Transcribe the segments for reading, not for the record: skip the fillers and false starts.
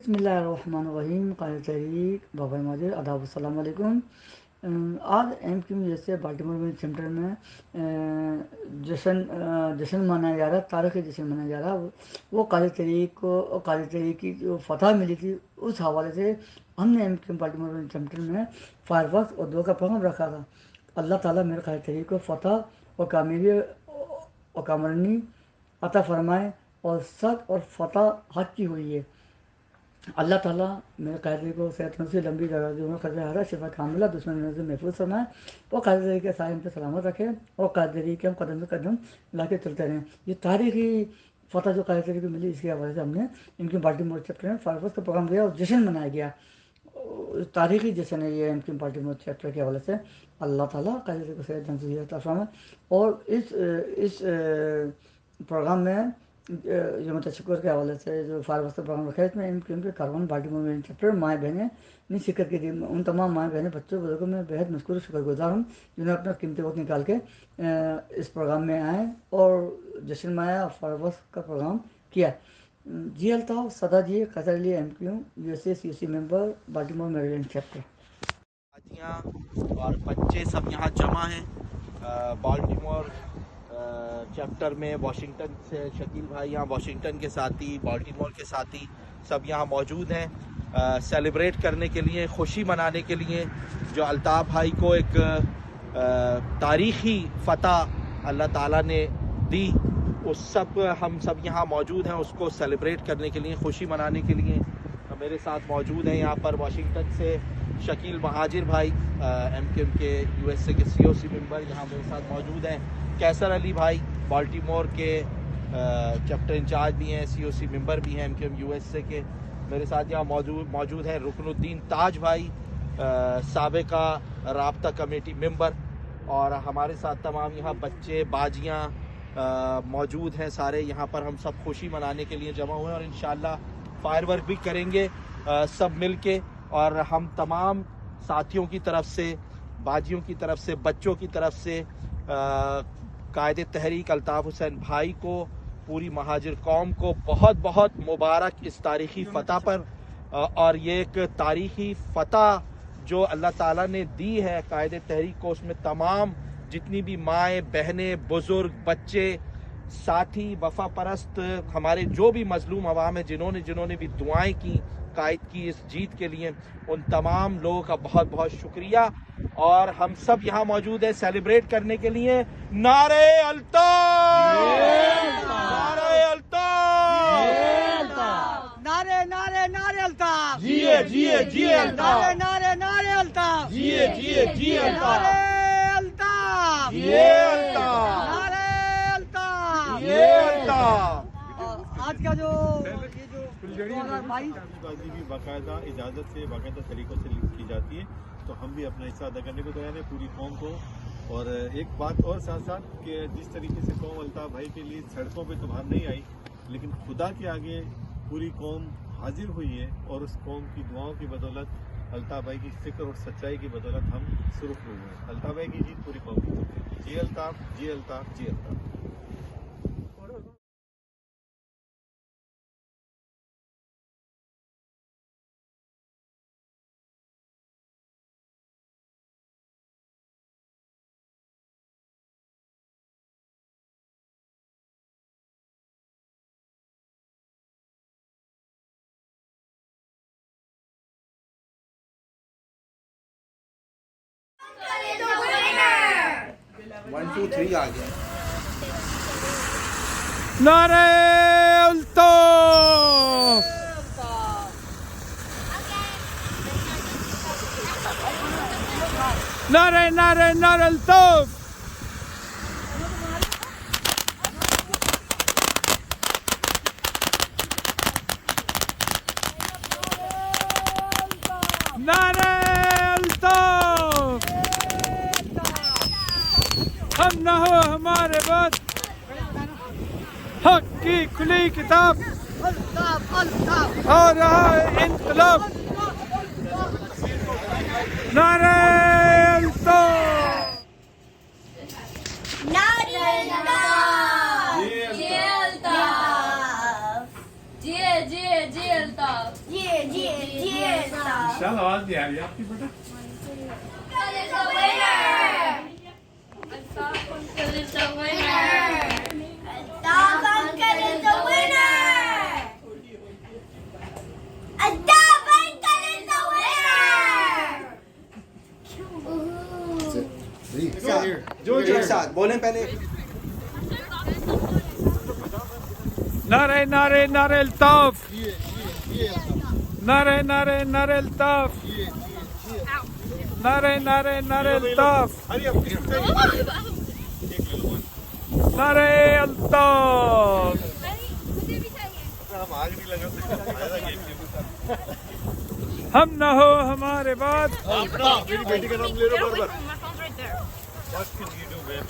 बसमिल्लाहिर्रहमानिर्रहीम क़ायद तहरीक बाबा माजिद आदाब अस्सलाम वालेकुम। आज एमक्यू जैसे बाल्टीमोर में सेंटर में जश्न मनाया जा रहा है, तारीख़ी जश्न मनाया जा रहा है। वो क़ायद तहरीक की जो फतह मिली थी उस हवाले से हमने एमक्यू बाल्टीमोर में सेंटर में फायरवर्क्स और दुआ का प्रोग्राम रखा था। अल्लाह ताला मेरे क़ायद तहरीक को फतह और कामयाबी और कामरानी अता फरमाए और सच और फतह हक की हुई है। अल्लाह ताला मेरे कायदे को सेहत से लंबी खजरा शिफा कामिला दुश्मन से महफूज फरमाए और कायदे के साय पे सलामत रखे और कायदे के हम कदम से कदम ला के चलते रहें। ये तारीखी फतह जो कायदे को मिली इसके हवाले से हमने इनकी पार्टी मोर्च चैप्टर में फारवर्स का प्रोग्राम किया और जश्न मनाया गया। तारीखी जश्न है ये इनकी पार्टी मोर्च चैप्टर के हवाले से। अल्लाह ताला कायदे को सेहत फरमाए और इस प्रोग्राम में जो तशक्कुर के हवाले से जो फारवर्स का प्रोग्राम रखा है इसमें इनके कारवान बाल्टीमोर में चैप्टर माएँ बहनें ने शिरकत की थी। उन तमाम माएँ बहनें बच्चों बुजुर्गों में बेहद मशकूर शुक्रगुजार हूँ जिन्होंने अपना कीमती वक्त निकाल के इस प्रोग्राम में आए और जश्न मनाया और फारवर्स का प्रोग्राम किया। जी Altaf Sada ji Khizar Ali MQ USC member Baltimore Maryland chapter. और बच्चे सब यहाँ जमा हैं बाल्टीमोर चैप्टर में। वाशिंगटन से शकील भाई यहाँ वाशिंगटन के साथी, बाल्टीमोर के साथी सब यहाँ मौजूद हैं सेलिब्रेट करने के लिए, खुशी मनाने के लिए जो अल्ताफ़ भाई को एक तारीख़ी फ़तह अल्लाह ताला ने दी। हम सब यहाँ मौजूद हैं उसको सेलिब्रेट करने के लिए, खुशी मनाने के लिए। मेरे साथ मौजूद हैं यहाँ पर वाशिंगटन से शकील महाजिर भाई एमक्यूएम के यूएसए के सीओसी मेंबर यहाँ मेरे साथ मौजूद हैं। कैसर अली भाई बाल्टीमोर के चैप्टर इंचार्ज भी हैं, सीओसी मेंबर भी हैं एमक्यूएम यूएसए के। मेरे साथ यहाँ मौजूद हैं रुकनुद्दीन ताज भाई साबिका राब्ता कमेटी मेंबर। और हमारे साथ तमाम यहाँ बच्चे बाजियाँ मौजूद हैं सारे यहाँ पर। हम सब खुशी मनाने के लिए जमा हुए हैं और इंशाअल्लाह फायरवर्क भी करेंगे सब मिल के। और हम तमाम साथियों की तरफ से, बाजियों की तरफ से, बच्चों की तरफ से कायदे तहरीक अल्ताफ़ हुसैन भाई को, पूरी महाजिर कौम को बहुत बहुत मुबारक इस तारीख़ी फ़तह पर। और ये एक तारीख़ी फ़तह जो अल्लाह ताला ने दी है कायदे तहरीक को, उसमें तमाम जितनी भी माएँ बहनें बुज़ुर्ग बच्चे साथी वफ़ा परस्त हमारे जो भी मज़लूम अवाम है जिन्होंने भी दुआएं की कायद की इस जीत के लिए, उन तमाम लोगों का बहुत बहुत शुक्रिया। और हम सब यहाँ मौजूद हैं सेलिब्रेट करने के लिए। नारे अल्ताफ़, नारे अल्ताफ़, नारे नारे नारे अल्ताफ़, जिए जिए जिए अल्ताफ़, नारे नारे अल्ताफ़, जिए जिए जिए अल्ताफ़, अल्ताफ़, जिए अल्ताफ़, नारे अल्ताफ़, जिए अल्ताफ़। आज का जो ये जो 2022 बाजी भी बाकायदा इजाज़त से बाकायदा तरीक़ों से की जाती है, तो हम भी अपना हिस्सा अदा करने को तैयार है पूरी कौम को। और एक बात और साथ साथ कि जिस तरीके से कौम अल्ताफ़ भाई के लिए सड़कों पे तो बाहर नहीं आई, लेकिन खुदा के आगे पूरी कौम हाजिर हुई है और उस कौम की दुआओं की बदौलत, अल्ताफ़ भाई की फ़िक्र और सच्चाई की बदौलत हम सुरख हुए हैं। अल्ताफ़ भाई की जीत पूरी कौम की जीत है। जी अल्ताफ़, जी अल्ताफ़, जी अल्ताफ़। वन टू थ्री आ गया। नारे अल्ताफ़, नारे नारे नारे अल्ताफ़, नारे अल्ताफ़। हम न हो हमारे बाद हक की खुली किताब आ रहा है इनकलाब। नारे अल्ताफ़, नारे अल्ताफ़, जिए जिए जिए अल्ताफ़, जिए चल आवाज नहीं आ रही आपकी बेटा एक साथ बोलें पहले नारे नारे नारे अल्ताफ नारे नारे नारे अल्ताफ नारे नारे नारे अल्ताफ नारे अल्ताफ हम आग नहीं लगा सकते हम न हो हमारे बाद मेरी बेटी का नाम ले लो बार बार What can you do, man?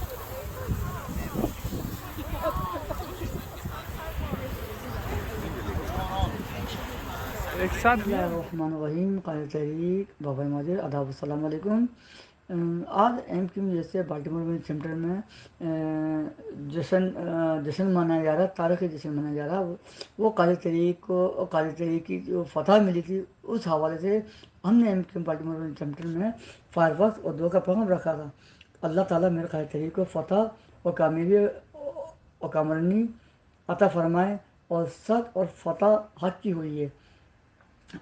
एक साथ बिस्मिल्लाहिर्रहमानिर्रहीम क़ायद तहरीक बाबा माजिद आदाब अस्सलाम वालेकुम। आज एमक्यू जैसे बाल्टीमोर में सेंटर में जश्न मनाया जा रहा है, तारीख़ी जश्न मनाया जा रहा है। वो क़ायद तहरीक की जो फतह मिली थी उस हवाले से हमने एमक्यू बाल्टीमोर में सेंटर में फायरवर्क्स और दुआ का प्रोग्राम रखा था। अल्लाह ताला मेरे क़ायद तहरीक को फतह और कामयाबी और कामरानी अता फरमाए और सच और फतह हक की हुई है।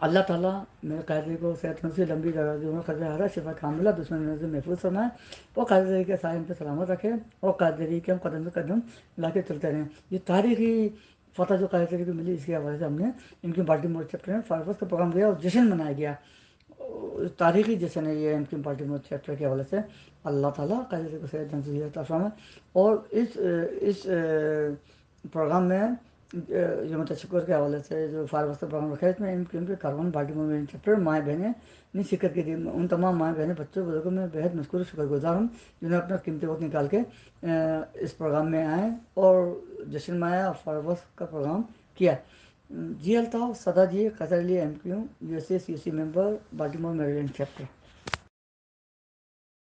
अल्लाह ताला मेरे क़ायदे को सेहतमंद से लंबी दराज़ी उम्र खज़ा हरा शिफा कामिला दुश्मन से महफूज फरमाए और क़ायदे के साइन पे सलामत रखे और क़ायदे के हम कदम से कदम ला के चलते रहें। ये तारीख़ी फ़तह जो क़ायदे को मिली इसके हवाले से हमने इनकी बाल्टीमोर चैप्टर में फायरवर्क्स का प्रोग्राम दिया और जश्न मनाया गया। तारीख़ी जश्न है ये इनकी बाल्टीमोर चैप्टर के हवाले से। अल्लाह ताला क़ायदे को सेहतमंद अता फरमाए और इस प्रोग्राम में यौम तशक्कुर के हवाले से जो फायरवर्क्स का प्रोग्राम रखा है इसमें इनके कारवान बाल्टीमोर में चैप्टर माएँ बहनें ने शिरकत की थी। उन तमाम माएँ बहनें बच्चों बुजुर्गों में बेहद मशकूर शुक्रगुजार हूँ जिन्होंने अपना कीमती वक्त निकाल के इस प्रोग्राम में आए और जश्न मनाया और फायरवर्क्स का प्रोग्राम किया। जी Altaf Sada ji Qatar Ali MQ USA CC member Baltimore Maryland chapter.